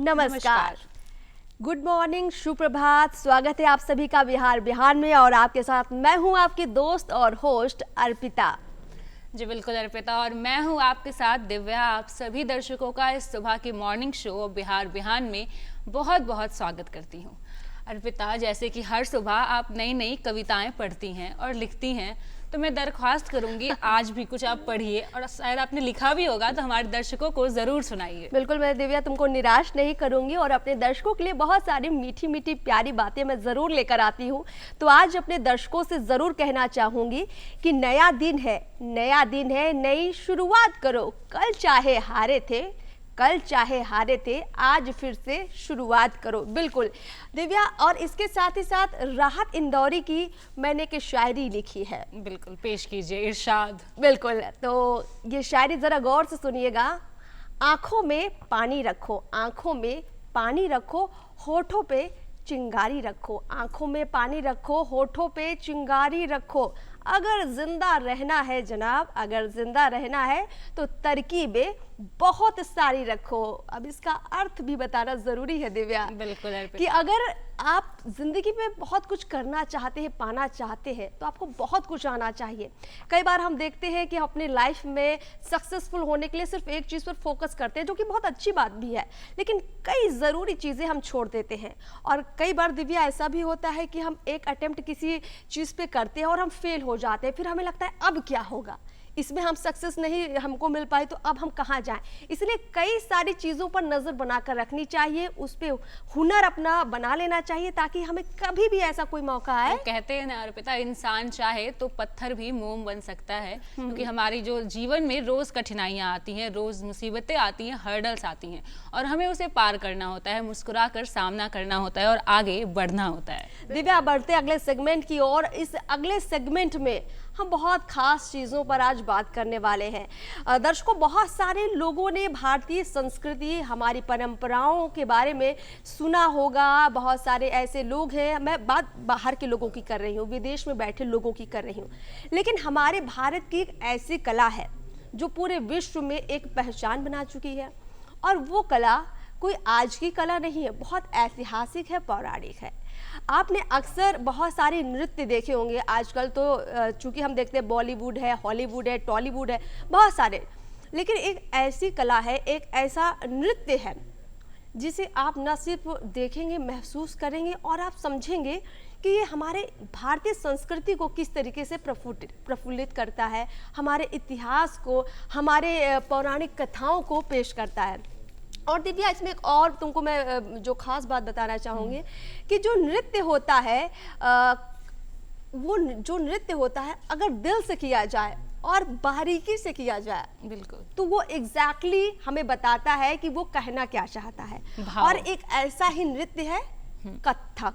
नमस्कार। Good morning, सुप्रभात। स्वागत है आप सभी का बिहार बिहार में और आपके साथ मैं हूं आपकी दोस्त और होस्ट अर्पिता। जी बिल्कुल अर्पिता, और मैं हूं आपके साथ दिव्या। आप सभी दर्शकों का इस सुबह की मॉर्निंग शो बिहार बिहार में बहुत बहुत स्वागत करती हूं। अर्पिता, जैसे कि हर सुबह आप नई नई कविताएं पढ़ती हैं और लिखती हैं, तो मैं दरख्वास्त करूंगी आज भी कुछ आप पढ़िए, और शायद आपने लिखा भी होगा तो हमारे दर्शकों को ज़रूर सुनाइए। बिल्कुल, मैं दिव्या तुमको निराश नहीं करूंगी और अपने दर्शकों के लिए बहुत सारी मीठी मीठी प्यारी बातें मैं ज़रूर लेकर आती हूँ। तो आज अपने दर्शकों से ज़रूर कहना चाहूँगी कि नया दिन है, नई शुरुआत करो। कल चाहे हारे थे, आज फिर से शुरुआत करो। बिल्कुल दिव्या, और इसके साथ ही साथ राहत इंदौरी की मैंने एक शायरी लिखी है। बिल्कुल, पेश कीजिए, इरशाद। बिल्कुल, तो ये शायरी ज़रा गौर से सुनिएगा। आँखों में पानी रखो, होठों पे चिंगारी रखो। आँखों में पानी रखो, होठों पे चिंगारी रखो। अगर जिंदा रहना है जनाब, अगर जिंदा रहना है तो तरकीबें बहुत सारी रखो। अब इसका अर्थ भी बताना जरूरी है दिव्या। बिल्कुल कि अगर आप जिंदगी में बहुत कुछ करना चाहते हैं, पाना चाहते हैं, तो आपको बहुत कुछ आना चाहिए। कई बार हम देखते हैं कि अपने लाइफ में सक्सेसफुल होने के लिए सिर्फ एक चीज़ पर फोकस करते हैं, जो कि बहुत अच्छी बात भी है, लेकिन कई ज़रूरी चीज़ें हम छोड़ देते हैं। और कई बार दिव्या ऐसा भी होता है कि हम एक अटेम्प्ट किसी चीज़ पे करते हैं और हम फेल हो जाते हैं, फिर हमें लगता है अब क्या होगा, इसमें हम सक्सेस नहीं हमको मिल पाई तो अब हम कहाँ जाएं। इसलिए कई सारी चीज़ों पर नज़र बनाकर रखनी चाहिए, उस पर हुनर अपना बना लेना चाहिए, ताकि हमें कभी भी ऐसा कोई मौका आए। कहते हैं ना अर्पिता, इंसान चाहे तो पत्थर भी मोम बन सकता है, क्योंकि हमारी जो जीवन में रोज़ कठिनाइयाँ आती हैं, रोज़ मुसीबतें आती हैं, हर्डल्स आती हैं, और हमें उसे पार करना होता है, मुस्कुरा कर सामना करना होता है और आगे बढ़ना होता है। दिव्या, बढ़ते अगले सेगमेंट की ओर। इस अगले सेगमेंट में हम बहुत खास चीज़ों पर आज बात करने वाले हैं। दर्शकों, बहुत सारे लोगों ने भारतीय संस्कृति, हमारी परंपराओं के बारे में सुना होगा। बहुत सारे ऐसे लोग हैं, मैं बात बाहर के लोगों की कर रही हूँ, विदेश में बैठे लोगों की कर रही हूँ, लेकिन हमारे भारत की एक ऐसी कला है जो पूरे विश्व में एक पहचान बना चुकी है। और वो कला कोई आज की कला नहीं है, बहुत ऐतिहासिक है, पौराणिक है। आपने अक्सर बहुत सारे नृत्य देखे होंगे आजकल, तो चूंकि हम देखते हैं बॉलीवुड है, हॉलीवुड है, टॉलीवुड है, बहुत सारे, लेकिन एक ऐसी कला है, एक ऐसा नृत्य है जिसे आप न सिर्फ देखेंगे, महसूस करेंगे और आप समझेंगे कि ये हमारे भारतीय संस्कृति को किस तरीके से प्रफुल्लित करता है, हमारे इतिहास को, हमारे पौराणिक कथाओं को पेश करता है। और दिव्या, इसमें एक और तुमको मैं जो खास बात बताना चाहूँगी कि जो नृत्य होता है, वो जो नृत्य होता है अगर दिल से किया जाए और बारीकी से किया जाए, बिल्कुल, तो वो एग्जैक्टली हमें बताता है कि वो कहना क्या चाहता है। और एक ऐसा ही नृत्य है कथक।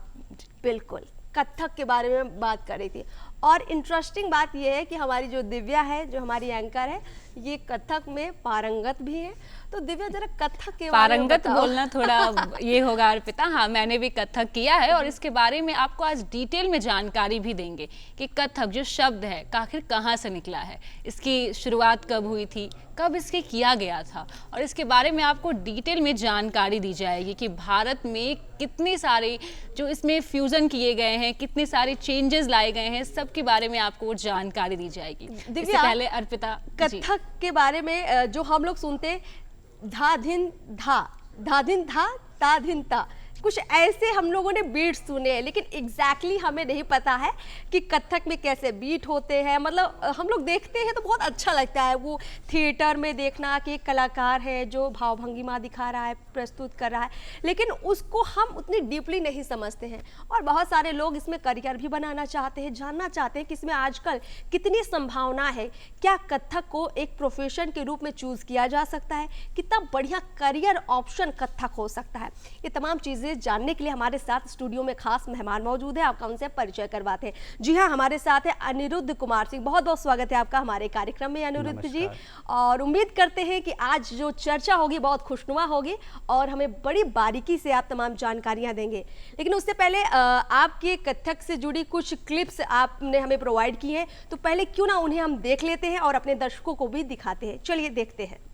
बिल्कुल, कथक के बारे में बात कर रही थी। और इंटरेस्टिंग बात यह है कि हमारी जो दिव्या है, जो हमारी एंकर है, ये कथक में पारंगत भी है। तो दिव्या, जरा कथक के बारे में पारंगत बोलना थोड़ा ये होगा अर्पिता। हाँ, मैंने भी कथक किया है और इसके बारे में आपको आज डिटेल में जानकारी भी देंगे कि कथक जो शब्द है आखिर कहाँ से निकला है, इसकी शुरुआत कब हुई थी, कब इसके किया गया था, और इसके बारे में आपको डिटेल में जानकारी दी जाएगी कि भारत में कितने सारे जो इसमें फ्यूजन किए गए हैं, कितने सारे चेंजेस लाए गए हैं, सब के बारे में आपको जानकारी दी जाएगी। इससे पहले अर्पिता, कथक के बारे में जो हम लोग सुनते, धा धिन धा, धा धिन धा, ता धिन ता, कुछ ऐसे हम लोगों ने बीट सुने हैं, लेकिन एग्जैक्टली हमें नहीं पता है कि कथक में कैसे बीट होते हैं। मतलब हम लोग देखते हैं तो बहुत अच्छा लगता है वो थिएटर में देखना कि एक कलाकार है जो भाव भंगिमा दिखा रहा है, प्रस्तुत कर रहा है, लेकिन उसको हम उतनी डीपली नहीं समझते हैं। और बहुत सारे लोग इसमें करियर भी बनाना चाहते हैं, जानना चाहते हैं कि इसमें आजकल कितनी संभावना है, क्या कथक को एक प्रोफेशन के रूप में चूज किया जा सकता है, कितना बढ़िया करियर ऑप्शन कथक हो सकता है। ये तमाम चीज़ें जानने के लिए हमारे साथ स्टूडियो में खास मेहमान मौजूद है। आपका उनसे परिचय करवाते हैं। जी हाँ, हमारे साथ है अनिरुद्ध कुमार सिंह। बहुत बहुत स्वागत है आपका हमारे कार्यक्रम में अनिरुद्ध जी, और उम्मीद करते हैं कि आज जो चर्चा होगी बहुत खुशनुमा होगी और हमें बड़ी बारीकी से आप तमाम जानकारियां देंगे। लेकिन उससे पहले आपके कथक से जुड़ी कुछ क्लिप्स आपने हमें प्रोवाइड की हैं, तो पहले क्यों ना उन्हें हम देख लेते हैं और अपने दर्शकों को भी दिखाते हैं। चलिए देखते हैं।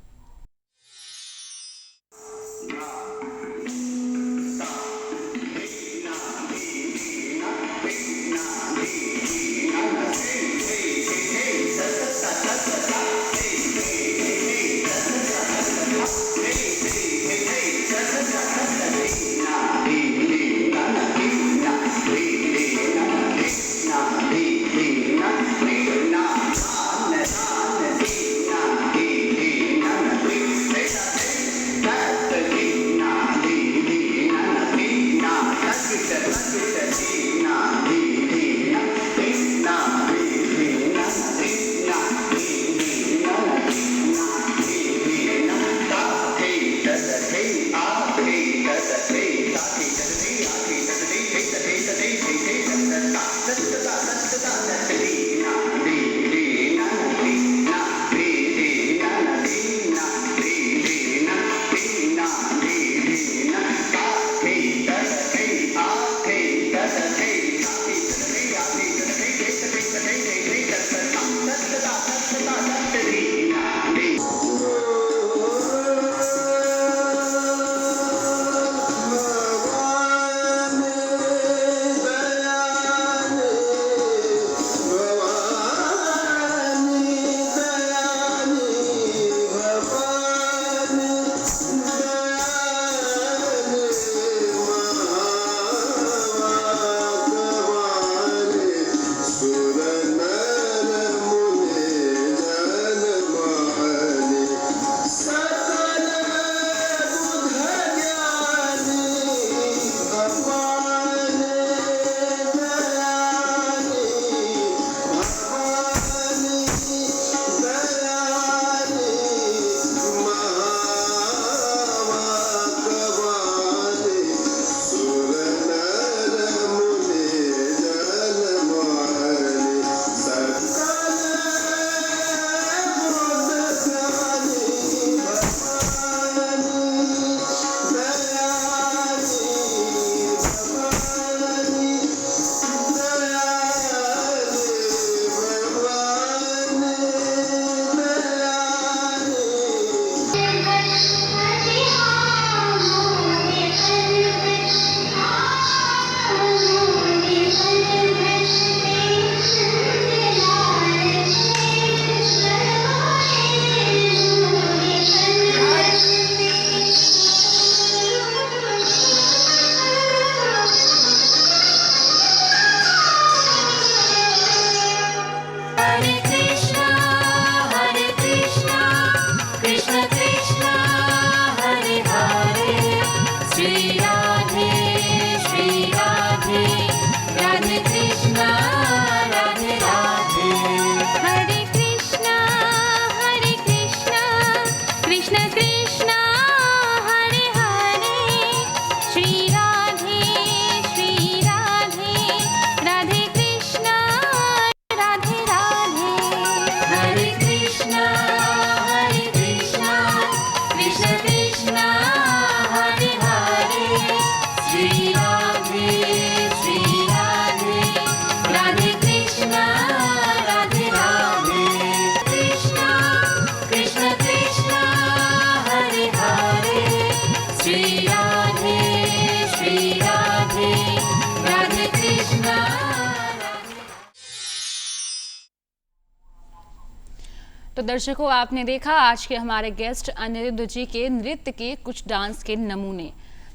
तो दर्शकों, आपने देखा आज के हमारे गेस्ट अनिरुद्ध जी के नृत्य के कुछ डांस के नमूने।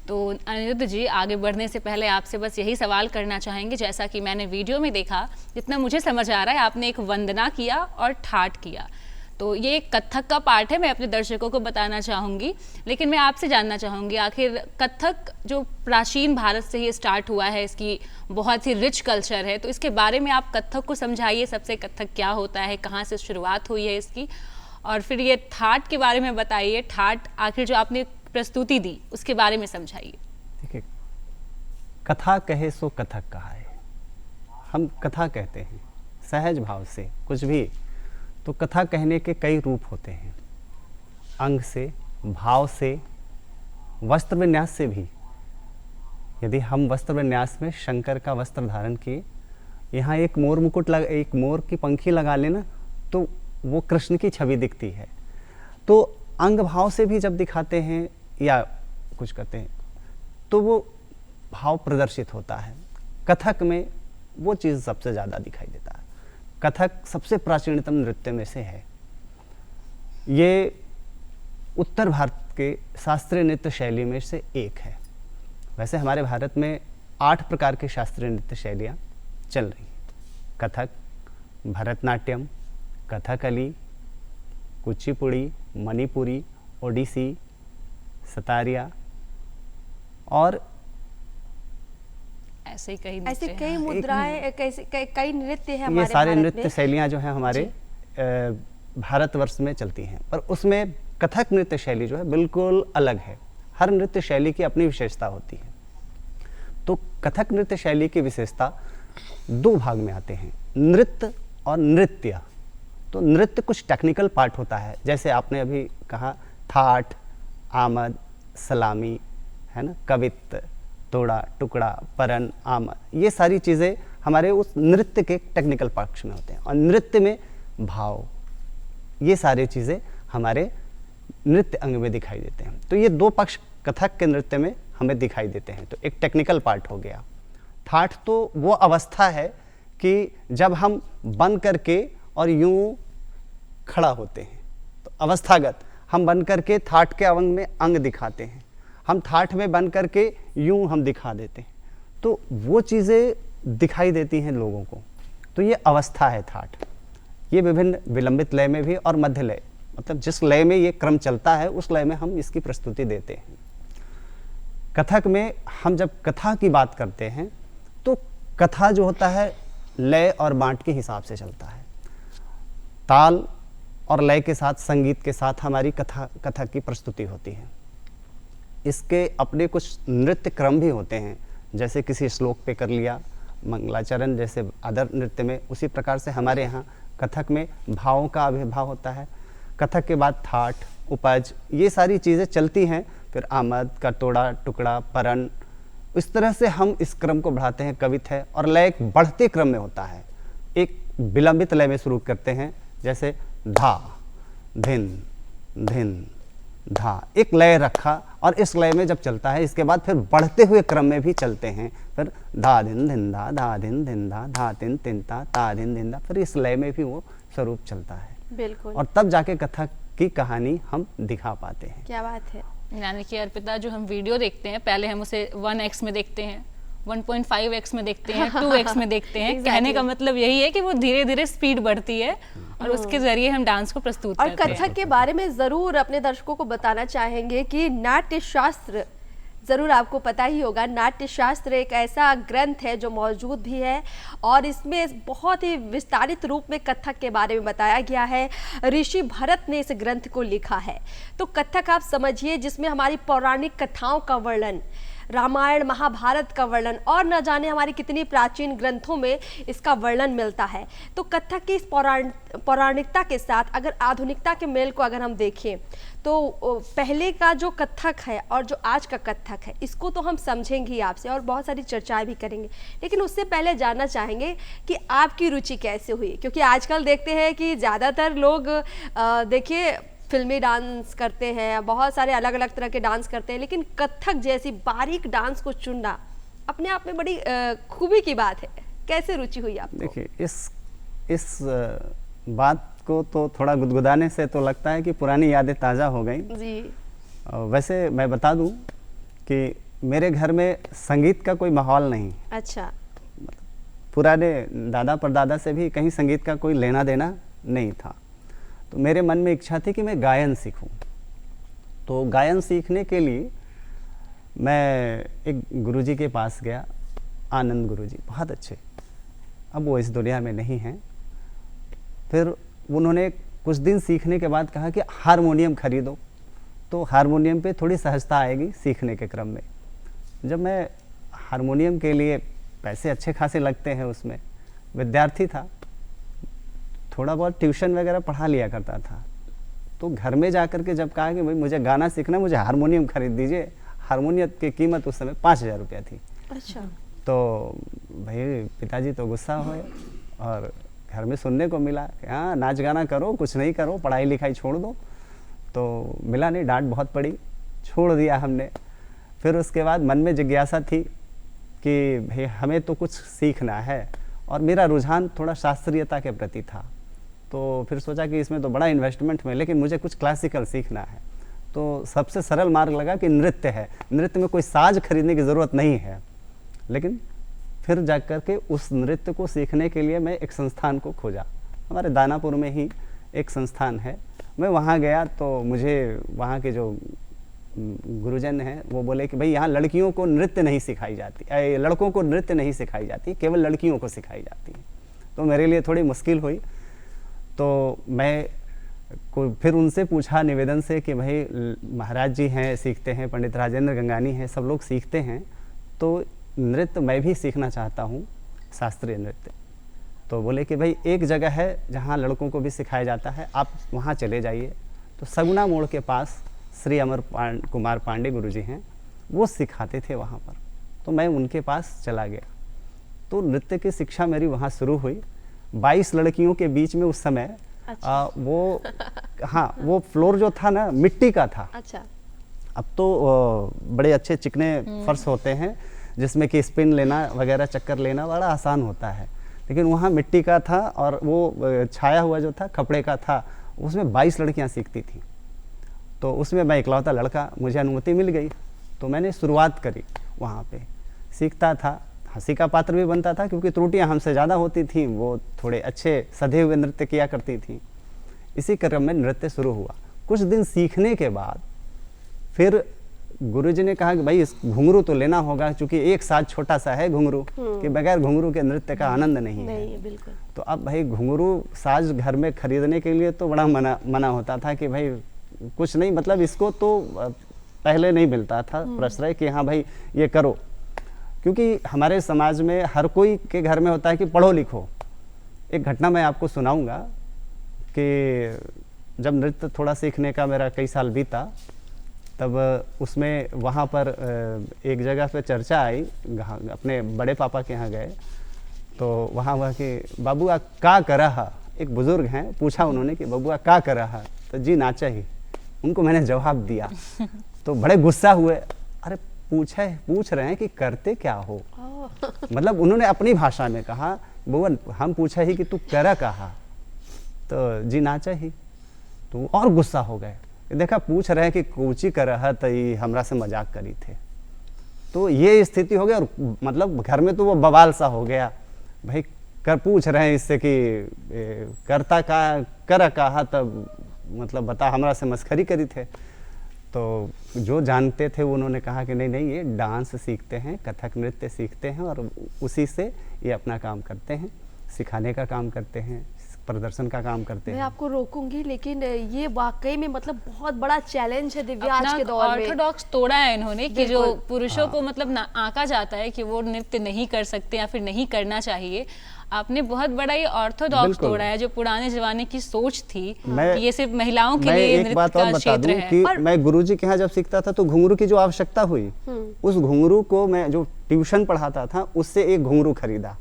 तो अनिरुद्ध जी, आगे बढ़ने से पहले आपसे बस यही सवाल करना चाहेंगे, जैसा कि मैंने वीडियो में देखा, जितना मुझे समझ आ रहा है आपने एक वंदना किया और ठाट किया, तो ये एक कथक का पार्ट है, मैं अपने दर्शकों को बताना चाहूँगी। लेकिन मैं आपसे जानना चाहूँगी, आखिर कथक जो प्राचीन भारत से ही स्टार्ट हुआ है, इसकी बहुत ही रिच कल्चर है, तो इसके बारे में आप कथक को समझाइए। सबसे कथक क्या होता है, कहाँ से शुरुआत हुई है इसकी, और फिर ये ठाट के बारे में बताइए। ठाट आखिर जो आपने प्रस्तुति दी उसके बारे में समझाइए। देखिए, कथा कहे सो कथक कहा है। हम कथा कहते हैं सहज भाव से कुछ भी, तो कथा कहने के कई रूप होते हैं, अंग से, भाव से, वस्त्र विन्यास से भी। यदि हम वस्त्र विन्यास में शंकर का वस्त्र धारण किए, यहाँ एक मोर मुकुट एक मोर की पंखी लगा लेना, तो वो कृष्ण की छवि दिखती है। तो अंग भाव से भी जब दिखाते हैं या कुछ करते हैं, तो वो भाव प्रदर्शित होता है। कथक में वो चीज़ सबसे ज़्यादा दिखाई देता है। कथक सबसे प्राचीनतम नृत्य में से है। ये उत्तर भारत के शास्त्रीय नृत्य शैली में से एक है। वैसे हमारे भारत में 8 प्रकार के शास्त्रीय नृत्य शैलियाँ चल रही हैं। कथक, भरतनाट्यम, कथकली, कुचिपुड़ी, मणिपुरी, ओडिसी, सतारिया और ऐसे कई मुद्राएं, कई नृत्य हैं हमारे ये सारे भारत नृत्य में। शैलियाँ जो हैं हमारे भारतवर्ष में चलती हैं, पर उसमें कथक नृत्य शैली जो है बिल्कुल अलग है। हर नृत्य शैली की अपनी विशेषता होती है। तो कथक नृत्य शैली की विशेषता 2 भाग में आते हैं, नृत्य और नृत्य। तो नृत्य कुछ टेक्निकल पार्ट होता है, जैसे आपने अभी कहा ठाठ, आमद, सलामी, है ना, कवित्त, तोड़ा, टुकड़ा, परन, आमद, ये सारी चीज़ें हमारे उस नृत्य के टेक्निकल पक्ष में होते हैं। और नृत्य में भाव, ये सारी चीज़ें हमारे नृत्य अंग में दिखाई देते हैं। तो ये 2 पक्ष कथक के नृत्य में हमें दिखाई देते हैं। तो एक टेक्निकल पार्ट हो गया। ठाठ तो वो अवस्था है कि जब हम बन करके और यूं खड़ा होते हैं, तो अवस्थागत हम बन करके ठाठ के अंग में अंग दिखाते हैं। हम ठाठ में बन करके यूं हम दिखा देते हैं, तो वो चीज़ें दिखाई देती हैं लोगों को। तो ये अवस्था है ठाठ। ये विभिन्न विलंबित लय में भी और मध्य लय, मतलब जिस लय में ये क्रम चलता है उस लय में हम इसकी प्रस्तुति देते हैं। कथक में हम जब कथा की बात करते हैं, तो कथा जो होता है लय और बाँट के हिसाब से चलता है। ताल और लय के साथ, संगीत के साथ हमारी कथक की प्रस्तुति होती है। इसके अपने कुछ नृत्य क्रम भी होते हैं, जैसे किसी श्लोक पे कर लिया मंगलाचरण, जैसे अदर नृत्य में, उसी प्रकार से हमारे यहाँ कथक में भावों का आविर्भाव होता है। कथक के बाद ठाठ, उपज, ये सारी चीज़ें चलती हैं। फिर आमद, का तोड़ा, टुकड़ा, परन, इस तरह से हम इस क्रम को बढ़ाते हैं। कवित है और लय एक बढ़ते क्रम में होता है। एक विलंबित लय में शुरू करते हैं, जैसे धा, धिन, धिन, धा, एक लय रखा और इस लय में जब चलता है, इसके बाद फिर बढ़ते हुए क्रम में भी चलते हैं। फिर धा दिन धिन धा, धा दिन धिन धा, धा तिन तिन ता दिन धिन धा, फिर इस लय में भी वो स्वरूप चलता है। बिल्कुल। और तब जाके कथक की कहानी हम दिखा पाते हैं। क्या बात है। यानी कि अर्पिता, जो हम वीडियो देखते हैं, पहले हम उसे 1x में देखते हैं, 1.5x में देखते हैं, 2x में देखते हैं। कहने का मतलब यही है कि वो धीरे धीरे स्पीड बढ़ती है और उसके जरिए हम डांस को प्रस्तुत और करते हैं। कथक के बारे में जरूर अपने दर्शकों को बताना चाहेंगे कि नाट्य शास्त्र, जरूर आपको पता ही होगा, नाट्य शास्त्र एक ऐसा ग्रंथ है जो मौजूद भी है और इसमें बहुत ही विस्तारित रूप में कथक के बारे में बताया गया है। ऋषि भरत ने इस ग्रंथ को लिखा है। तो कथक आप समझिए, जिसमें हमारी पौराणिक कथाओं का वर्णन, रामायण महाभारत का वर्णन और न जाने हमारी कितनी प्राचीन ग्रंथों में इसका वर्णन मिलता है। तो कथक की इस पौराणिकता के साथ अगर आधुनिकता के मेल को अगर हम देखें, तो पहले का जो कथक है और जो आज का कथक है, इसको तो हम समझेंगे ही आपसे और बहुत सारी चर्चाएं भी करेंगे। लेकिन उससे पहले जानना चाहेंगे कि आपकी रुचि कैसे हुई, क्योंकि आजकल देखते हैं कि ज़्यादातर लोग देखिए फिल्मी डांस करते हैं, बहुत सारे अलग अलग तरह के डांस करते हैं, लेकिन कथक जैसी बारीक डांस को चुनना अपने आप में बड़ी खूबी की बात है। कैसे रुचि हुई आपको? देखिए, इस बात को तो थोड़ा गुदगुदाने से तो लगता है कि पुरानी यादें ताज़ा हो गई। जी। वैसे मैं बता दूं कि मेरे घर में संगीत का कोई माहौल नहीं। अच्छा। पुराने दादा परदादा से भी कहीं संगीत का कोई लेना देना नहीं था। तो मेरे मन में इच्छा थी कि मैं गायन सीखूं। तो गायन सीखने के लिए मैं एक गुरुजी के पास गया, आनंद गुरुजी, बहुत अच्छे, अब वो इस दुनिया में नहीं हैं। फिर उन्होंने कुछ दिन सीखने के बाद कहा कि हारमोनियम खरीदो, तो हारमोनियम पे थोड़ी सहजता आएगी सीखने के क्रम में। जब मैं हारमोनियम के लिए, पैसे अच्छे खासे लगते हैं उसमें, विद्यार्थी था, थोड़ा बहुत ट्यूशन वगैरह पढ़ा लिया करता था। तो घर में जाकर के जब कहा कि भाई मुझे गाना सीखना, मुझे हारमोनियम खरीद दीजिए, हारमोनियम की कीमत उस समय 5,000 रुपया थी। अच्छा। तो भाई पिताजी तो गुस्सा हुए और घर में सुनने को मिला कि हाँ नाच गाना करो, कुछ नहीं करो, पढ़ाई लिखाई छोड़ दो। तो मिला नहीं, डांट बहुत पड़ी, छोड़ दिया हमने। फिर उसके बाद मन में जिज्ञासा थी कि भाई हमें तो कुछ सीखना है, और मेरा रुझान थोड़ा शास्त्रीयता के प्रति था। तो फिर सोचा कि इसमें तो बड़ा इन्वेस्टमेंट में, लेकिन मुझे कुछ क्लासिकल सीखना है। तो सबसे सरल मार्ग लगा कि नृत्य है, नृत्य में कोई साज खरीदने की ज़रूरत नहीं है। लेकिन फिर जाकर के उस नृत्य को सीखने के लिए मैं एक संस्थान को खोजा। हमारे दानापुर में ही एक संस्थान है, मैं वहाँ गया तो मुझे वहाँ के जो गुरुजन हैं वो बोले कि भाई यहाँ लड़कियों को नृत्य नहीं सिखाई जाती, लड़कों को नृत्य नहीं सिखाई जाती, केवल लड़कियों को सिखाई जाती है। तो मेरे लिए थोड़ी मुश्किल हुई। तो मैं फिर उनसे पूछा निवेदन से कि भाई महाराज जी हैं, सीखते हैं, पंडित राजेंद्र गंगानी हैं, सब लोग सीखते हैं, तो नृत्य मैं भी सीखना चाहता हूँ, शास्त्रीय नृत्य। तो बोले कि भाई एक जगह है जहाँ लड़कों को भी सिखाया जाता है, आप वहाँ चले जाइए। तो सगुना मोड़ के पास श्री अमर कुमार पांडे गुरुजी हैं, वो सिखाते थे वहाँ पर। तो मैं उनके पास चला गया। तो नृत्य की शिक्षा मेरी वहाँ शुरू हुई। 22 लड़कियों के बीच में उस समय वो हाँ, वो फ्लोर जो था ना मिट्टी का था। अच्छा। अब तो बड़े अच्छे चिकने फर्श होते हैं जिसमें कि स्पिन लेना वगैरह, चक्कर लेना बड़ा आसान होता है, लेकिन वहाँ मिट्टी का था और वो छाया हुआ जो था कपड़े का था। उसमें 22 लड़कियाँ सीखती थी। तो उसमें मैं इकलौता लड़का, मुझे अनुमति मिल गई। तो मैंने शुरुआत करी, वहाँ पे सीखता था, हंसी का पात्र भी बनता था क्योंकि त्रुटियां हमसे ज़्यादा होती थीं, वो थोड़े अच्छे सधे हुए नृत्य किया करती थी। इसी क्रम में नृत्य शुरू हुआ। कुछ दिन सीखने के बाद फिर गुरुजी ने कहा कि भाई इस घुंघरू तो लेना होगा, क्योंकि एक साज छोटा सा है घुंघरू, कि बगैर घुंघरू के नृत्य का आनंद नहीं है। बिल्कुल। तो अब भाई घुंघरू साज घर में खरीदने के लिए तो बड़ा मना होता था कि भाई कुछ नहीं, मतलब इसको तो पहले नहीं मिलता था प्रश्रय कि हाँ भाई ये करो, क्योंकि हमारे समाज में हर कोई के घर में होता है कि पढ़ो लिखो। एक घटना मैं आपको सुनाऊंगा कि जब नृत्य थोड़ा सीखने का मेरा कई साल बीता, तब उसमें वहाँ पर एक जगह पे चर्चा आई, अपने बड़े पापा के यहाँ गए तो वहाँ हुआ कि बाबूआ का कर रहा, एक बुजुर्ग हैं, पूछा उन्होंने कि बाबूआ का कर रहा, तो जी नाचा ही। उनको मैंने जवाब दिया तो बड़े गुस्सा हुए, अरे पूछ रहे हैं कि करते क्या हो। मतलब उन्होंने अपनी भाषा में कहा, बुआ हम पूछा ही कि तू करा कहा, तो जी नाचा ही। तो और गुस्सा हो गए, देखा पूछ रहे हैं कि कूची कर रहा तो ये हमरा से मजाक करी थे। तो ये स्थिति हो गई और मतलब घर में तो वो बवाल सा हो गया, भाई पूछ रहे हैं इससे कि करता का कर कहा, तब मतलब बता हमरा से मस्खरी करी थे। तो जो जानते थे उन्होंने कहा कि नहीं नहीं, ये डांस सीखते हैं, कथक नृत्य सीखते हैं और उसी से ये अपना काम करते हैं, सिखाने का काम करते हैं, प्रदर्शन का काम करते हैं। मैं आपको रोकूंगी, लेकिन ये वाकई में मतलब बहुत बड़ा चैलेंज है दिव्या आज के दौर में। ऑर्थोडॉक्स तोड़ा है इन्होंने कि जो पुरुषों को मतलब आंका जाता है कि वो नृत्य नहीं कर सकते या फिर नहीं करना चाहिए। आपने बहुत बड़ा ये ऑर्थोडॉक्स तोड़ा है, जो पुराने जमाने की सोच थी कि ये सिर्फ महिलाओं के लिए नृत्य का क्षेत्र है। कि मैं गुरुजी के यहाँ जब सीखता था तो घुंघरू की जो आवश्यकता हुई, उस घुंघरू को मैं जो ट्यूशन पढ़ाता था उससे एक घुंघरू खरीदा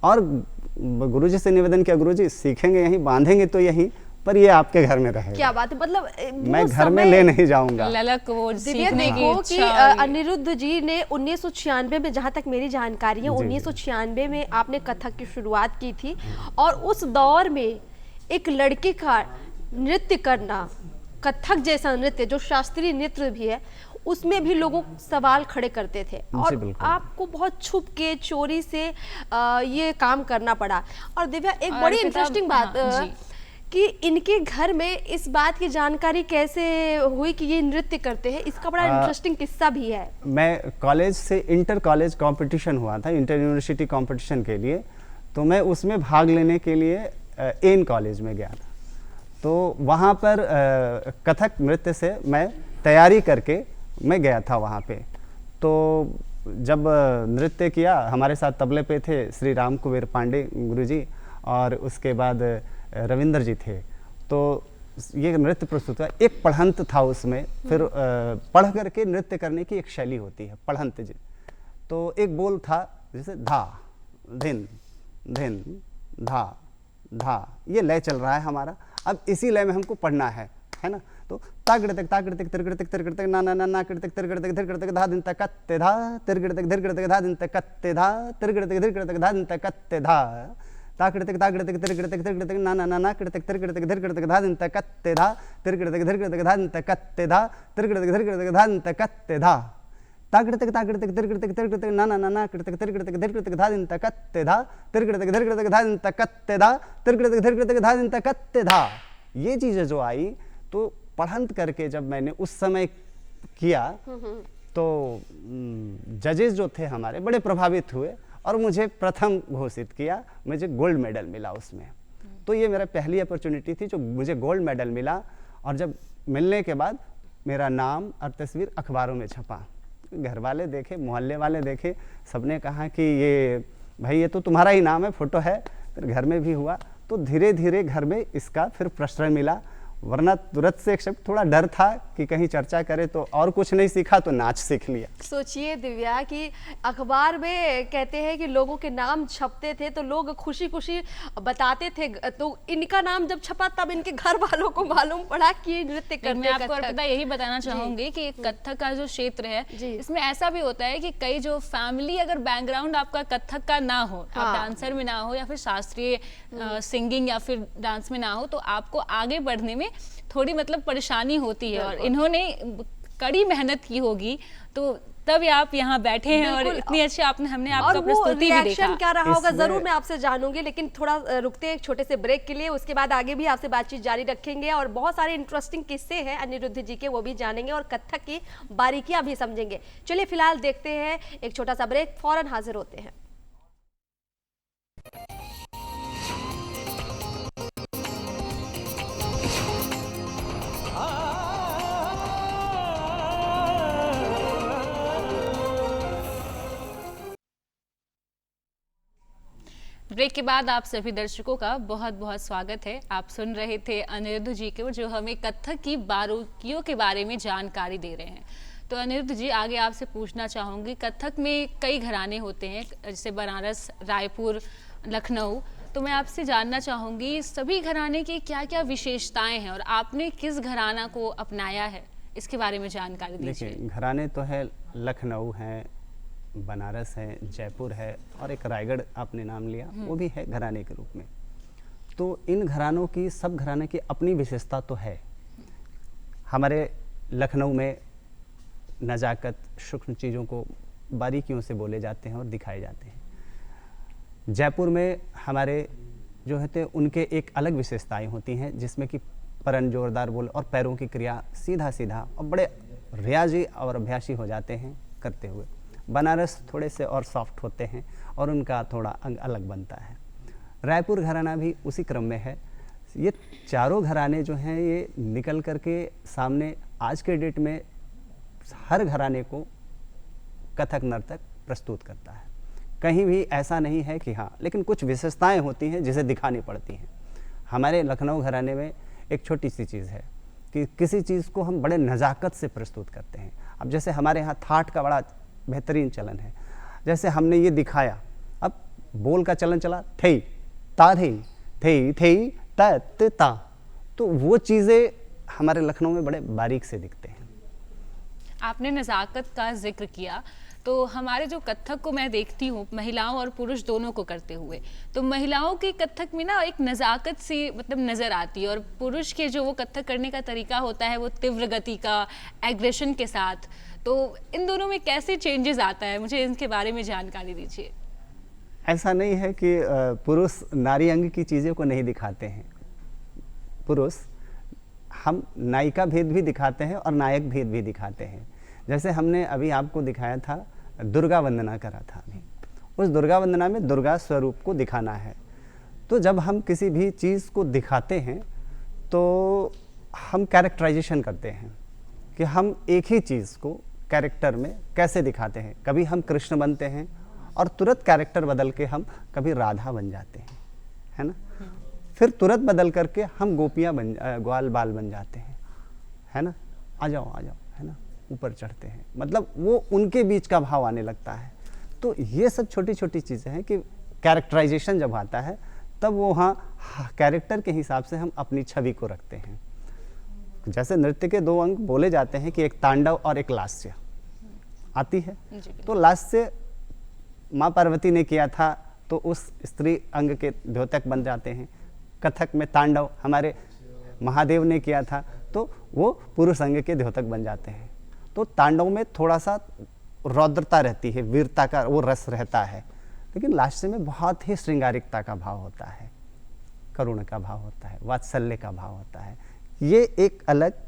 और गुरुजी से निवेदन किया, गुरुजी सीखेंगे यहीं, बांधेंगे तो यहीं, पर ये आपके घर में रहेगा। क्या बात है, मतलब मैं घर में ले नहीं जाऊंगा। ललक वो दिव्या देखो कि अनिरुद्ध जी ने 1996 में, जहाँ तक मेरी जानकारी है, 1996 में आपने कथक की शुरुआत की थी और उस दौर में एक लड़के का नृत्य करना, कथक जैसा नृत्य जो शास्त्रीय नृत्य भी है, उसमें भी लोग सवाल खड़े करते थे और बिल्कुल। आपको बहुत छुप के चोरी से ये काम करना पड़ा। और दिव्या, एक और बड़ी पिता- इंटरेस्टिंग बात हाँ, जी। कि इनके घर में इस बात की जानकारी कैसे हुई कि ये नृत्य करते हैं, इसका बड़ा इंटरेस्टिंग किस्सा भी है। मैं कॉलेज से इंटर कॉलेज कंपटीशन हुआ था, इंटर यूनिवर्सिटी कंपटीशन के लिए, तो मैं उसमें भाग लेने के लिए एन कॉलेज में गया था। तो वहाँ पर कथक नृत्य से मैं तैयारी करके मैं गया था वहाँ पे। तो जब नृत्य किया, हमारे साथ तबले पे थे श्री राम कुबेर पांडे गुरुजी और उसके बाद रविंद्र जी थे। तो ये नृत्य प्रस्तुत हुआ, एक पढ़ंत था उसमें, फिर पढ़ करके नृत्य करने की एक शैली होती है पढ़ंत जी। तो एक बोल था जैसे धा धिन धिन धा धा, ये लय चल रहा है हमारा। अब इसी लय में हमको पढ़ना है ना। तो तागड़तक तागड़तक तिरगड़तक तिरगड़तक ना ना ना ना कृतक तिरगड़तक तिरगड़तक धा दिन तक कत्ते धा तिरगड़तक तिरगड़तक धा दिन तक कत्ते धा तिरगड़तक तिरगड़तक धा दिन तक कत्ते धा तागड़तक तागड़तक तिरगड़तक तिरगड़तक ना ना ना ना कृतक तिरगड़तक तिरगड़तक धा दिन तक कत्ते धा तिरगड़तक तिरगड़तक धा दिन तक कत्ते धा तिरगड़तक तिरगड़तक धा दिन तक कत्ते धा तागड़तक तागड़तक तिरगड़तक तिरगड़तक ना ना ना ना कृतक तिरगड़तक तिरगड़तक धा दिन तक कत्ते धा तिरगड़तक तिरगड़तक धा दिन तक कत्ते धा तिरगड़तक तिरगड़तक धा दिन तक कत्ते धा। ये चीजें जो आई तो पढ़ंत करके जब मैंने उस समय किया तो जजेस जो थे हमारे बड़े प्रभावित हुए और मुझे प्रथम घोषित किया, मुझे गोल्ड मेडल मिला उसमें। तो ये मेरा पहली अपॉर्चुनिटी थी जो मुझे गोल्ड मेडल मिला। और जब मिलने के बाद मेरा नाम और तस्वीर अखबारों में छपा, घर वाले देखे, मोहल्ले वाले देखे, सबने कहा कि ये भाई ये तो तुम्हारा ही नाम है, फोटो है। फिर घर में भी हुआ, तो धीरे धीरे घर में इसका फिर प्रश्रय मिला। वरना तुरंत से एक शब्द थोड़ा डर था कि कहीं चर्चा करे तो, और कुछ नहीं सीखा तो नाच सीख लिया। सोचिए दिव्या कि अखबार में कहते हैं कि लोगों के नाम छपते थे तो लोग खुशी खुशी बताते थे, तो इनका नाम जब छपा तब इनके घर वालों को मालूम पड़ा कि नृत्य करते मैं आपको और कथक। पता यही बताना चाहूंगी कि कथक का जो क्षेत्र है, जी। इसमें ऐसा भी होता है कि कई जो फैमिली अगर बैकग्राउंड आपका कथक का ना हो, हाँ। आप डांसर में ना हो या फिर शास्त्रीय सिंगिंग या फिर डांस में ना हो, तो आपको आगे बढ़ने में थोड़ी मतलब परेशानी होती है। और इन्होंने कड़ी मेहनत की होगी तो तब आप यहाँ बैठे हैं और बिल्कुल। इतनी अच्छी हमने और आपका वो प्रस्तुति भी रिएक्शन देखा। क्या रहा होगा इसमें- जरूर मैं आपसे जानूंगी, लेकिन थोड़ा रुकते हैं एक छोटे से ब्रेक के लिए। उसके बाद आगे भी आपसे बातचीत जारी रखेंगे और बहुत सारे इंटरेस्टिंग किस्से हैं अनिरुद्ध जी के, वो भी जानेंगे और कथक की बारीकियां भी समझेंगे। चलिए फिलहाल देखते हैं एक छोटा सा ब्रेक, फौरन हाजिर होते हैं। ब्रेक के बाद आप सभी दर्शकों का बहुत बहुत स्वागत है। आप सुन रहे थे अनिरुद्ध जी को जो हमें कथक की बारीकियों के बारे में जानकारी दे रहे हैं। तो अनिरुद्ध जी, आगे आपसे पूछना चाहूँगी, कथक में कई घराने होते हैं जैसे बनारस, रायपुर, लखनऊ, तो मैं आपसे जानना चाहूँगी सभी घराने की क्या क्या विशेषताएं हैं और आपने किस घराना को अपनाया है, इसके बारे में जानकारी दीजिए। देखिए, घराने तो है, लखनऊ है, बनारस है, जयपुर है और एक रायगढ़ आपने नाम लिया, वो भी है घराने के रूप में। तो इन घरानों की, सब घराने की अपनी विशेषता तो है। हमारे लखनऊ में नज़ाकत, सूक्ष्म चीज़ों को बारीकियों से बोले जाते हैं और दिखाए जाते हैं। जयपुर में हमारे जो होते उनके एक अलग विशेषताएं होती हैं, जिसमें कि परन जोरदार बोल और पैरों की क्रिया सीधा सीधा और बड़े रियाजी और अभ्यासी हो जाते हैं करते हुए। बनारस थोड़े से और सॉफ्ट होते हैं और उनका थोड़ा अंग अलग बनता है। रायपुर घराना भी उसी क्रम में है। ये चारों घराने जो हैं ये निकल करके सामने आज के डेट में हर घराने को कथक नर्तक प्रस्तुत करता है। कहीं भी ऐसा नहीं है कि हाँ, लेकिन कुछ विशेषताएं होती हैं जिसे दिखानी पड़ती हैं। हमारे लखनऊ घराने में एक छोटी सी चीज़ है कि किसी चीज़ को हम बड़े नज़ाकत से प्रस्तुत करते हैं। अब जैसे हमारे यहाँ थाट का बड़ा बेहतरीन चलन है, जैसे हमने ये दिखाया, अब बोल का चलन चला थेई ता थेई थेई ता, तो वो चीज़ें हमारे लखनऊ में बड़े बारीक से दिखते हैं। आपने नज़ाकत का जिक्र किया, तो हमारे जो कथक को मैं देखती हूँ महिलाओं और पुरुष दोनों को करते हुए, तो महिलाओं की कथक में ना एक नज़ाकत सी मतलब नज़र आती है, और पुरुष के जो वो कथक करने का तरीका होता है वो तीव्र गति का, एग्रेशन के साथ। तो इन दोनों में कैसे चेंजेस आता है, मुझे इनके बारे में जानकारी दीजिए। ऐसा नहीं है कि पुरुष नारी अंग की चीज़ों को नहीं दिखाते हैं। पुरुष हम नायिका भेद भी दिखाते हैं और नायक भेद भी दिखाते हैं। जैसे हमने अभी आपको दिखाया था, दुर्गा वंदना करा था अभी, उस दुर्गा वंदना में दुर्गा स्वरूप को दिखाना है। तो जब हम किसी भी चीज़ को दिखाते हैं तो हम कैरेक्टराइजेशन करते हैं कि हम एक ही चीज़ को कैरेक्टर में कैसे दिखाते हैं। कभी हम कृष्ण बनते हैं और तुरंत कैरेक्टर बदल के हम कभी राधा बन जाते हैं, है ना। फिर तुरंत बदल करके हम गोपियाँ ग्वाल बाल बन जाते हैं, है ना। आ जाओ है ना, ऊपर चढ़ते हैं, मतलब वो उनके बीच का भाव आने लगता है। तो ये सब छोटी छोटी चीज़ें हैं कि कैरेक्टराइजेशन जब आता है तब वो कैरेक्टर के हिसाब से हम अपनी छवि को रखते हैं। जैसे नृत्य के दो अंग बोले जाते हैं कि एक तांडव और एक लास्य आती है। तो लास्य माँ पार्वती ने किया था तो उस स्त्री अंग के द्योतक बन जाते हैं। कथक में तांडव हमारे महादेव ने किया था तो वो पुरुष अंग के द्योतक बन जाते हैं। तो तांडव में थोड़ा सा रौद्रता रहती है, वीरता का वो रस रहता है, लेकिन लास्य में बहुत ही श्रृंगारिकता का भाव होता है, करुण का भाव होता है, वात्सल्य का भाव होता है। ये एक अलग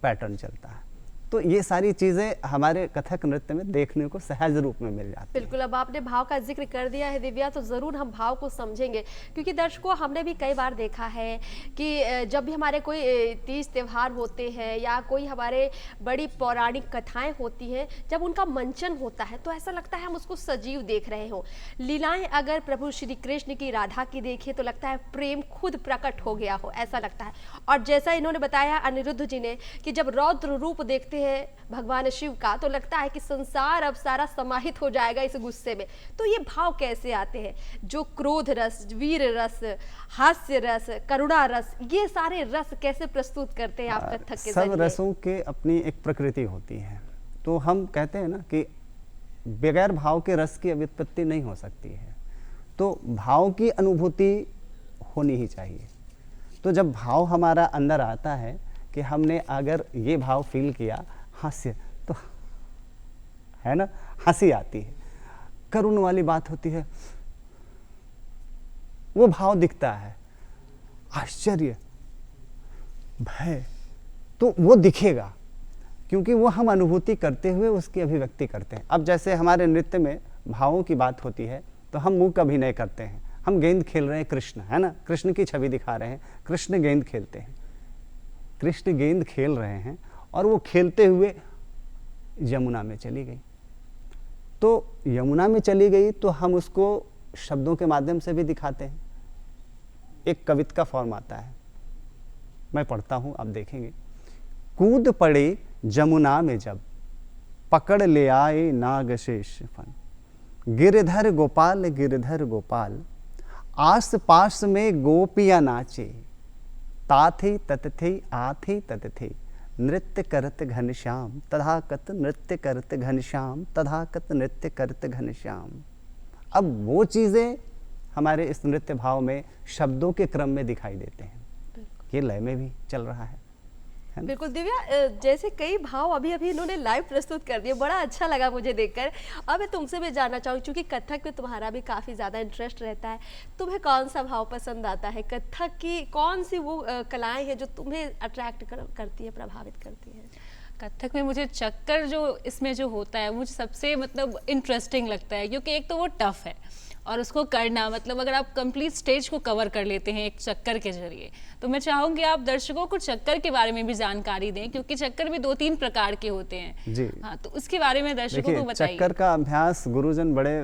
पैटर्न चलता है। तो ये सारी चीज़ें हमारे कथक नृत्य में देखने को सहज रूप में मिल जाती है। बिल्कुल, अब आपने भाव का जिक्र कर दिया है दिव्या, तो ज़रूर हम भाव को समझेंगे, क्योंकि दर्शकों हमने भी कई बार देखा है कि जब भी हमारे कोई तीज त्यौहार होते हैं या कोई हमारे बड़ी पौराणिक कथाएं होती हैं, जब उनका मंचन होता है तो ऐसा लगता है हम उसको सजीव देख रहे हों। लीलाएं अगर प्रभु श्री कृष्ण की, राधा की देखें तो लगता है प्रेम खुद प्रकट हो गया हो, ऐसा लगता है। और जैसा इन्होंने बताया अनिरुद्ध जी ने कि जब रौद्र रूप देखते हैं भगवान शिव का तो लगता है कि संसार अब सारा समाहित हो जाएगा इस गुस्से में। तो ये भाव कैसे आते हैं, जो क्रोध रस, वीर रस, हास्य रस, करुणा रस, ये सारे रस कैसे प्रस्तुत करते हैं आप कथक के सब जरिए? रसों के अपनी एक प्रकृति होती है। तो हम कहते हैं ना कि बगैर भाव के रस की व्युत्पत्ति नहीं हो सकती है। तो भाव की अनुभूति होनी ही चाहिए। तो जब भाव हमारा अंदर आता है कि हमने अगर ये भाव फील किया, हास्य, तो है ना, हंसी आती है, करुण वाली बात होती है, वो भाव दिखता है, आश्चर्य, भय, तो वो दिखेगा, क्योंकि वो हम अनुभूति करते हुए उसकी अभिव्यक्ति करते हैं। अब जैसे हमारे नृत्य में भावों की बात होती है तो हम मुंह का अभिनय करते हैं, हम गेंद खेल रहे हैं, कृष्ण है ना, कृष्ण की छवि दिखा रहे हैं, कृष्ण गेंद खेलते हैं, कृष्ण गेंद खेल रहे हैं और वो खेलते हुए यमुना में चली गई। तो यमुना में चली गई तो हम उसको शब्दों के माध्यम से भी दिखाते हैं। एक कविता का फॉर्म आता है, मैं पढ़ता हूँ, आप देखेंगे। कूद पड़े जमुना में जब, पकड़ ले आए नागशेष फन, गिरधर गोपाल गिरधर गोपाल, आस पास में गोपियां नाचे, ताथे ततथे आथे ततथे, नृत्य करत घनश्याम तथाकत नृत्य करत घनश्याम तथाकत नृत्य करत घनश्याम। अब वो चीज़ें हमारे इस नृत्य भाव में शब्दों के क्रम में दिखाई देते हैं, ये लय में भी चल रहा है ना? बिल्कुल दिव्या, जैसे कई भाव अभी अभी इन्होंने लाइव प्रस्तुत कर दिए, बड़ा अच्छा लगा मुझे देखकर। अब मैं तुमसे भी जानना चाहूँगी, क्योंकि कथक में तुम्हारा भी काफ़ी ज़्यादा इंटरेस्ट रहता है, तुम्हें कौन सा भाव पसंद आता है? कथक की कौन सी वो कलाएं हैं जो तुम्हें अट्रैक्ट करती है, प्रभावित करती है? कथक में मुझे चक्कर जो इसमें जो होता है मुझे सबसे मतलब इंटरेस्टिंग लगता है, क्योंकि एक तो वो टफ है और उसको करना, मतलब अगर आप कंप्लीट स्टेज को कवर कर लेते हैं एक चक्कर के जरिए, तो मैं चाहूँगी आप दर्शकों को चक्कर के बारे में भी जानकारी दें, क्योंकि चक्कर भी 2-3 प्रकार के होते हैं जी। हाँ, तो उसके बारे में दर्शकों को बताइए। चक्कर का अभ्यास गुरुजन बड़े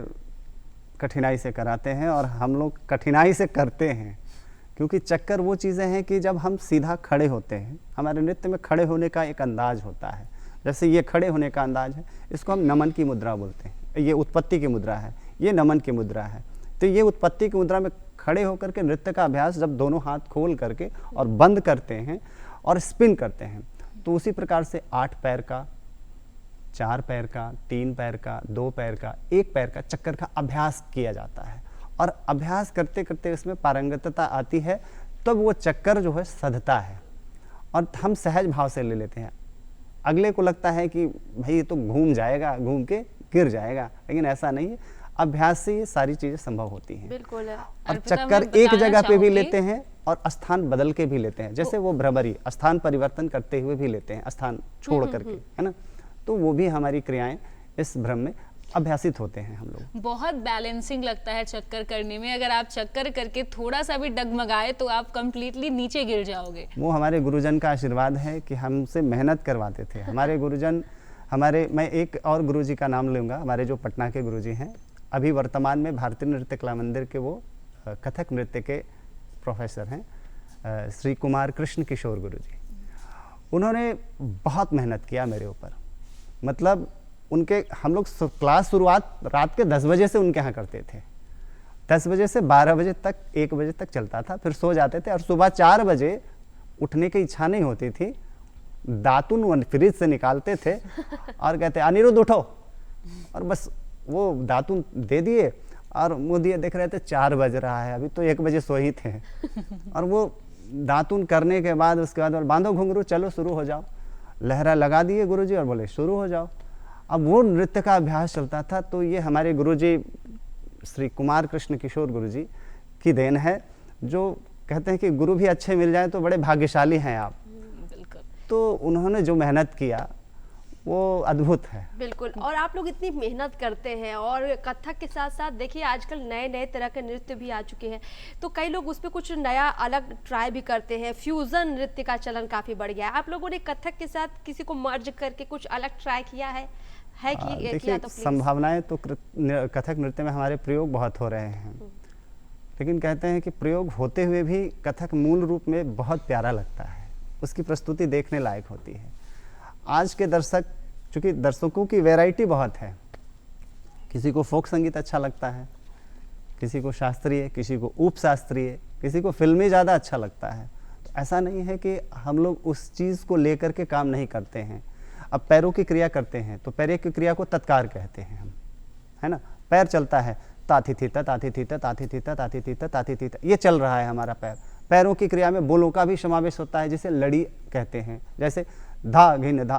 कठिनाई से कराते हैं और हम लोग कठिनाई से करते हैं, क्योंकि चक्कर वो चीज़ें हैं कि जब हम सीधा खड़े होते हैं, हमारे नृत्य में खड़े होने का एक अंदाज होता है। जैसे ये खड़े होने का अंदाज है, इसको हम नमन की मुद्रा बोलते हैं। ये उत्पत्ति की मुद्रा है, ये नमन की मुद्रा है। तो ये उत्पत्ति की मुद्रा में खड़े होकर के नृत्य का अभ्यास जब दोनों हाथ खोल करके और बंद करते हैं और स्पिन करते हैं, तो उसी प्रकार से 8 पैर का, 4 पैर का, 3 पैर का, 2 पैर का, 1 पैर का चक्कर का अभ्यास किया जाता है और अभ्यास करते करते इसमें पारंगतता आती है, तब वो चक्कर जो है सधता है और हम सहज भाव से ले लेते हैं। अगले को लगता है कि भाई ये तो घूम जाएगा, घूम के गिर जाएगा, लेकिन ऐसा नहीं है। अभ्यास से ये सारी चीज़ें संभव होती हैं। बिल्कुल। और अर्पिता, चक्कर मैं एक बताना जगह पे भी चाहूंगी- लेते हैं और स्थान बदल के भी लेते हैं, जैसे वो भ्रमरी स्थान परिवर्तन करते हुए भी लेते हैं, स्थान छोड़ करके, है ना। तो वो भी हमारी क्रियाएं इस भ्रम में अभ्यासित होते हैं हम लोग। बहुत बैलेंसिंग लगता है चक्कर करने में। अगर आप चक्कर करके थोड़ा सा भी डगमगाए तो आप कंप्लीटली नीचे गिर जाओगे। वो हमारे गुरुजन का आशीर्वाद है कि हमसे मेहनत करवाते थे हमारे गुरुजन। मैं एक और गुरुजी का नाम लूँगा, हमारे जो पटना के गुरुजी हैं, अभी वर्तमान में भारतीय नृत्य कला मंदिर के वो कथक नृत्य के प्रोफेसर हैं, श्री कुमार कृष्ण किशोर गुरुजी। उन्होंने बहुत मेहनत किया मेरे ऊपर। मतलब उनके हम लोग क्लास शुरुआत रात के 10 बजे से उनके यहाँ करते थे। 10 बजे से 12 बजे तक, 1 बजे तक चलता था, फिर सो जाते थे और सुबह 4 बजे उठने की इच्छा नहीं होती थी, दातुन फ्रिज से निकालते थे और कहते अनिरुद्ध उठो, और बस वो दातुन दे दिए और मुँह दिए देख रहे थे 4 बज रहा है, अभी तो 1 बजे सो ही थे। और वो दातुन करने के बाद उसके बाद बांधो घुंघरू, चलो शुरू हो जाओ। लहरा लगा दिए गुरुजी और बोले शुरू हो जाओ। अब वो नृत्य का अभ्यास चलता था। तो ये हमारे गुरुजी श्री कुमार कृष्ण किशोर गुरुजी की देन है, जो कहते हैं कि गुरु भी अच्छे मिल जाए तो बड़े भाग्यशाली हैं आप। बिल्कुल। तो उन्होंने जो मेहनत किया वो अद्भुत है। बिल्कुल। और आप लोग इतनी मेहनत करते हैं और कथक के साथ साथ देखिए आजकल नए नए तरह के नृत्य भी आ चुके हैं, तो कई लोग उस पर कुछ नया अलग ट्राई भी करते हैं। फ्यूजन नृत्य का चलन काफी बढ़ गया है। आप लोगों ने कथक के साथ किसी को मर्ज करके कुछ अलग ट्राई किया है कि देखिए, किया तो प्लीज। संभावनाएं तो कथक नृत्य में हमारे प्रयोग बहुत हो रहे हैं, लेकिन कहते हैं कि प्रयोग होते हुए भी कथक मूल रूप में बहुत प्यारा लगता है, उसकी प्रस्तुति देखने लायक होती है। आज के दर्शक, चूँकि दर्शकों की वैरायटी बहुत है, किसी को फोक संगीत अच्छा लगता है, किसी को शास्त्रीय, किसी को उपशास्त्रीय, किसी को फिल्मी ज़्यादा अच्छा लगता है। तो ऐसा नहीं है कि हम लोग उस चीज़ को लेकर के काम नहीं करते हैं। अब पैरों की क्रिया करते हैं तो पैर की क्रिया को तत्कार कहते हैं हम, है ना। पैर चलता है, ताथी थीता ताथी थीता ताथी थीता ताथी थीता ताथी थीता, ये चल रहा है हमारा पैर। पैरों की क्रिया में बोलों का भी समावेश होता है, जिसे लड़ी कहते हैं। जैसे धा घिन धा,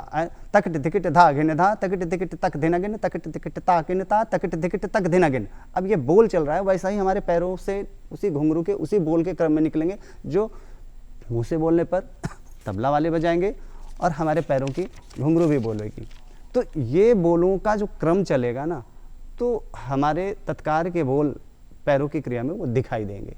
तकट तिकट धा घिन धा, तकट तिकट तक धिन गिन, तकट तिकट ता गिन ता, तकट तिकट तक धिन गिन। अब ये बोल चल रहा है, वैसा ही हमारे पैरों से उसी घुंघरू के उसी बोल के क्रम में निकलेंगे, जो मुँह से बोलने पर तबला वाले बजाएंगे और हमारे पैरों की घुंघरू भी बोलेगी। तो ये बोलों का जो क्रम चलेगा ना, तो हमारे तत्कार के बोल पैरों की क्रिया में वो दिखाई देंगे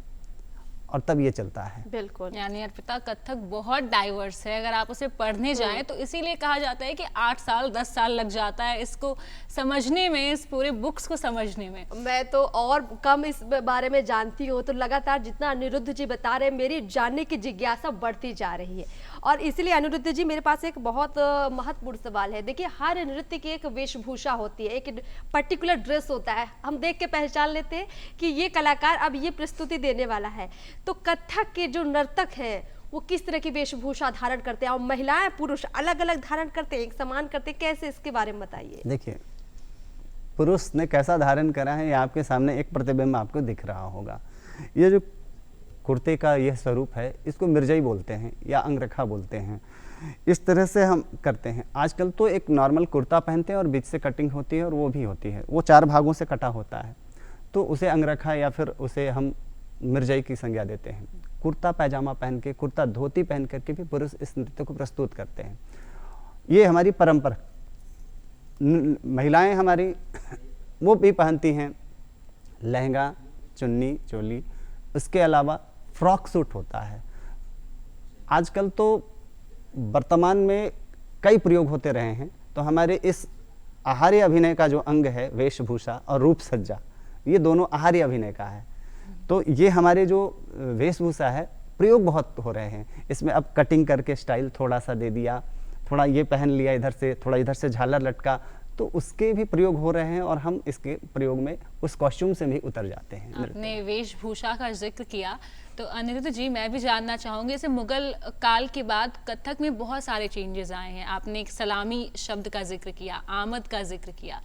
और तब ये चलता है। बिल्कुल। यानी अर्पिता, कथक बहुत डाइवर्स है। अगर आप उसे पढ़ने जाएं तो इसीलिए कहा जाता है कि 8 साल 10 साल लग जाता है इसको समझने में, इस पूरे बुक्स को समझने में। मैं तो और कम इस बारे में जानती हूँ, तो लगातार जितना अनिरुद्ध जी बता रहे हैं मेरी जानने की जिज्ञासा बढ़ती जा रही है। और इसलिए अनिरुद्ध जी, मेरे पास एक बहुत महत्वपूर्ण सवाल है। देखिए, हर नृत्य की एक वेशभूषा होती है, एक पर्टिकुलर ड्रेस होता है, हम देख के पहचान लेते हैं कि ये कलाकार अब ये प्रस्तुति देने वाला है। तो कथक के जो नर्तक हैं वो किस तरह की वेशभूषा धारण करते हैं, और महिलाएं पुरुष अलग अलग धारण करते हैं, एक समान करते हैं, कैसे, इसके बारे में बताइए। देखिए, पुरुष ने कैसा धारण करा है ये आपके सामने एक प्रतिबिंब आपको दिख रहा होगा। ये जो कुर्ते का यह स्वरूप है, इसको मिर्जाई बोलते हैं या अंगरखा बोलते हैं। इस तरह से हम करते हैं। आजकल तो एक नॉर्मल कुर्ता पहनते हैं और बीच से कटिंग होती है और वो भी होती है, वो 4 भागों से कटा होता है, तो उसे अंगरखा या फिर उसे हम मिर्जाई की संज्ञा देते हैं। कुर्ता पैजामा पहन के, कुर्ता धोती पहन करके भी पुरुष इस नृत्य को प्रस्तुत करते हैं। ये हमारी परंपरा। महिलाएं हमारी वो भी पहनती हैं लहंगा, चुन्नी, चोली। उसके अलावा फ्रॉक सूट होता है। आजकल तो वर्तमान में कई प्रयोग होते रहे हैं, तो हमारे इस आहार्य अभिनय का जो अंग है, वेशभूषा और रूप सज्जा, ये दोनों आहार्य अभिनय का है। तो ये हमारे जो वेशभूषा है, प्रयोग बहुत हो रहे हैं इसमें। अब कटिंग करके स्टाइल थोड़ा सा दे दिया, थोड़ा ये पहन लिया इधर से, थोड़ा इधर से झालर लटका, तो उसके भी प्रयोग हो रहे हैं और हम इसके प्रयोग में उस कॉस्ट्यूम से भी उतर जाते हैं नृत्य में। आपने वेशभूषा का जिक्र किया, तो अनिरुद्ध जी मैं भी जानना चाहूँगी, जैसे मुगल काल के बाद कथक में बहुत सारे चेंजेस आए हैं। आपने एक सलामी शब्द का जिक्र किया, आमद का जिक्र किया,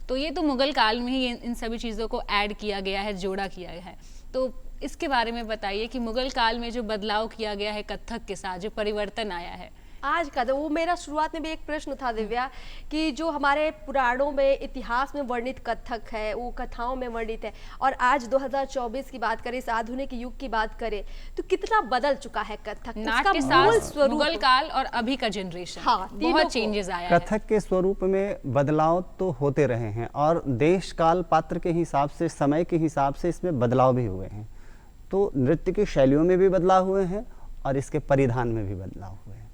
तो ये तो मुगल काल में ही इन सभी चीज़ों को ऐड किया गया है, जोड़ा किया गया है। तो इसके बारे में बताइए कि मुगल काल में जो बदलाव किया गया है कथक के साथ, जो परिवर्तन आया है। आज का वो मेरा शुरुआत में भी एक प्रश्न था दिव्या, कि जो हमारे पुराणों में इतिहास में वर्णित कथक है, वो कथाओं में वर्णित है, और आज 2024 की बात करें, इस आधुनिक युग की बात करें, तो कितना बदल चुका है कथक। नाट्य के साथ मुगल काल और अभी का जनरेशन, हाँ, बहुत चेंजेस आया है। कथक के स्वरूप में बदलाव तो होते रहे हैं और देश काल पात्र के हिसाब से, समय के हिसाब से इसमें बदलाव भी हुए हैं। तो नृत्य की शैलियों में भी बदलाव हुए हैं और इसके परिधान में भी बदलाव हुए हैं।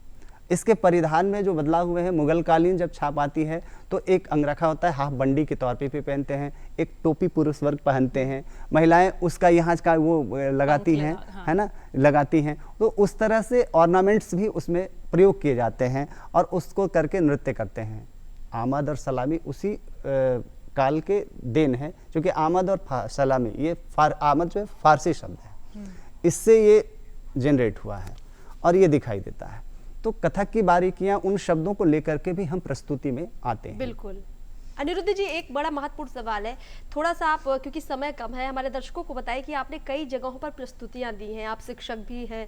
इसके परिधान में जो बदलाव हुए हैं, मुगल कालीन जब छाप आती है तो एक अंगरखा होता है, हाफ बंडी के तौर पे भी पहनते हैं, एक टोपी पुरुष वर्ग पहनते हैं, महिलाएं उसका यहाँ का वो लगाती हैं, हाँ। है ना, लगाती हैं। तो उस तरह से ऑर्नामेंट्स भी उसमें प्रयोग किए जाते हैं और उसको करके नृत्य करते हैं। आमद और सलामी उसी काल के देन है, क्योंकि आमद और सलामी ये आमद जो है फारसी शब्द है, इससे ये जनरेट हुआ है और ये दिखाई देता है। तो कथक की बारीकियां उन शब्दों को लेकर के भी हम प्रस्तुति में आते हैं। बिल्कुल। अनिरुद्ध जी, एक बड़ा महत्वपूर्ण सवाल है, थोड़ा सा आप, क्योंकि समय कम है, हमारे दर्शकों को बताइए कि आपने कई जगहों पर प्रस्तुतियां दी हैं, आप शिक्षक भी हैं,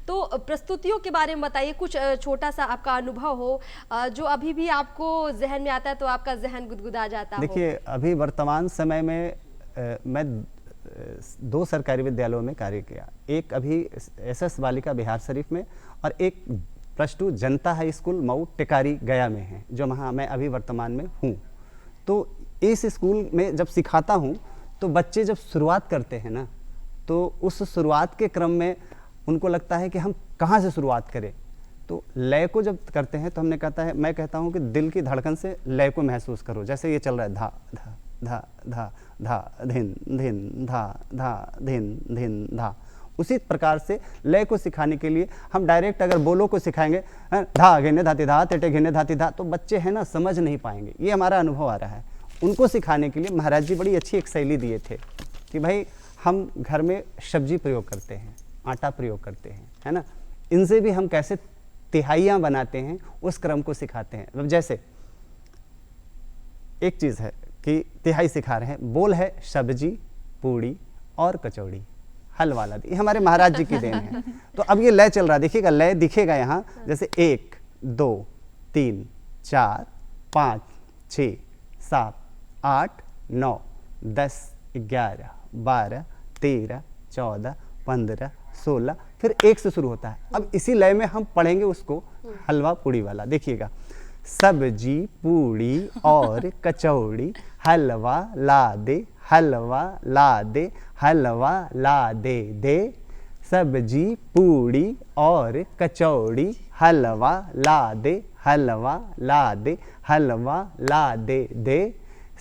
तो प्रस्तुतियों के बारे में बताइए, कुछ छोटा सा आपका अनुभव हो जो अभी भी आपको जहन में आता है तो आपका जहन गुदगुदा जाता हो। देखिए, अभी वर्तमान समय में मैं 2 सरकारी विद्यालयों में कार्य किया, एक अभी SS बालिका बिहार शरीफ में और एक +2 जनता हाई स्कूल मऊ टिकारी गया में है, जो वहाँ मैं अभी वर्तमान में हूँ। तो इस स्कूल में जब सिखाता हूँ तो बच्चे जब शुरुआत करते हैं ना, तो उस शुरुआत के क्रम में उनको लगता है कि हम कहाँ से शुरुआत करें। तो लय को जब करते हैं तो मैं कहता हूँ कि दिल की धड़कन से लय को महसूस करो। जैसे ये चल रहा है, धा धा धा धा धा धिन धिन धा धा धिन धिन धा, उसी प्रकार से लय को सिखाने के लिए हम डायरेक्ट अगर बोलो को सिखाएंगे, धा घिने धाती धा तेटे घिने धाती धा, तो बच्चे हैं ना समझ नहीं पाएंगे। ये हमारा अनुभव आ रहा है। उनको सिखाने के लिए महाराज जी बड़ी अच्छी एक शैली दिए थे कि भाई हम घर में सब्जी प्रयोग करते हैं, आटा प्रयोग करते हैं, है ना, इनसे भी हम कैसे तिहाइयाँ बनाते हैं उस क्रम को सिखाते हैं। अब जैसे एक चीज़ है कि तिहाई सिखा रहे हैं, बोल है सब्जी पूड़ी और कचौड़ी, हल वाला दी, हमारे महाराज जी की देन है। तो अब ये लय चल रहा है, देखिएगा लय दिखेगा यहाँ, जैसे 1 2 3 4 5 6 7 8 9 10 11 12 13 14 15 16, फिर 1 से शुरू होता है। अब इसी लय में हम पढ़ेंगे उसको हलवा पूड़ी वाला। देखिएगा, सब्जी पूड़ी और कचौड़ी, हलवा ला दे, हलवा ला दे, हलवा ला दे दे, सब्जी पूड़ी और कचौड़ी, हलवा ला दे, हलवा ला दे, हलवा ला दे दे,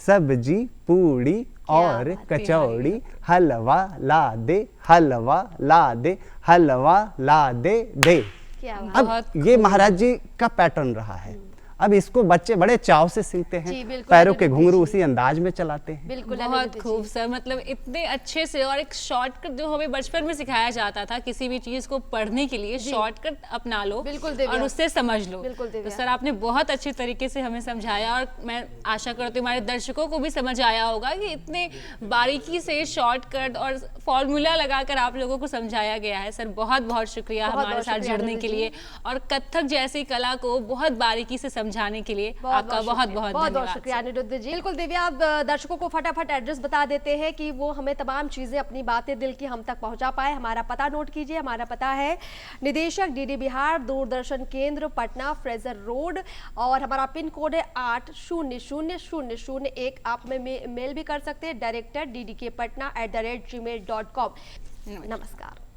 सब्जी पूड़ी और कचौड़ी, हलवा ला दे, हलवा ला दे, हलवा ला दे दे। अब ये महाराज जी का पैटर्न रहा है। अब इसको बच्चे बड़े चाव से सीखते हैं, पैरों के घुंघरू उसी अंदाज में चलाते हैं। बिल्कुल, बहुत खूब सर, मतलब इतने अच्छे से, और एक शॉर्टकट जो हमें बचपन में सिखाया जाता था, किसी भी चीज को पढ़ने के लिए शॉर्टकट अपना लो और उससे समझ लो। तो सर आपने बहुत अच्छे तरीके से हमें समझाया और मैं आशा करती हूँ हमारे दर्शकों को भी समझ आया होगा कि इतने बारीकी से शॉर्टकट और फॉर्मूला लगाकर आप लोगों को समझाया गया है। सर बहुत बहुत शुक्रिया हमारे साथ जुड़ने के लिए और कथक जैसी कला को बहुत बारीकी से समझाने के लिए आपका बहुत बहुत धन्यवाद। शुक्रिया अनिरुद्ध जी। बिल्कुल दिव्या, अब दर्शकों को फटाफट एड्रेस बता देते हैं कि वो हमें तमाम चीजें, अपनी बातें दिल की हम तक पहुंचा पाए। हमारा पता नोट कीजिए, हमारा पता है निदेशक DD बिहार दूरदर्शन केंद्र पटना, फ्रेजर रोड, और हमारा पिन कोड है 800001। आप हमें मेल भी कर सकते हैं, डायरेक्टर DDK Patna @gmail.com। नमस्कार।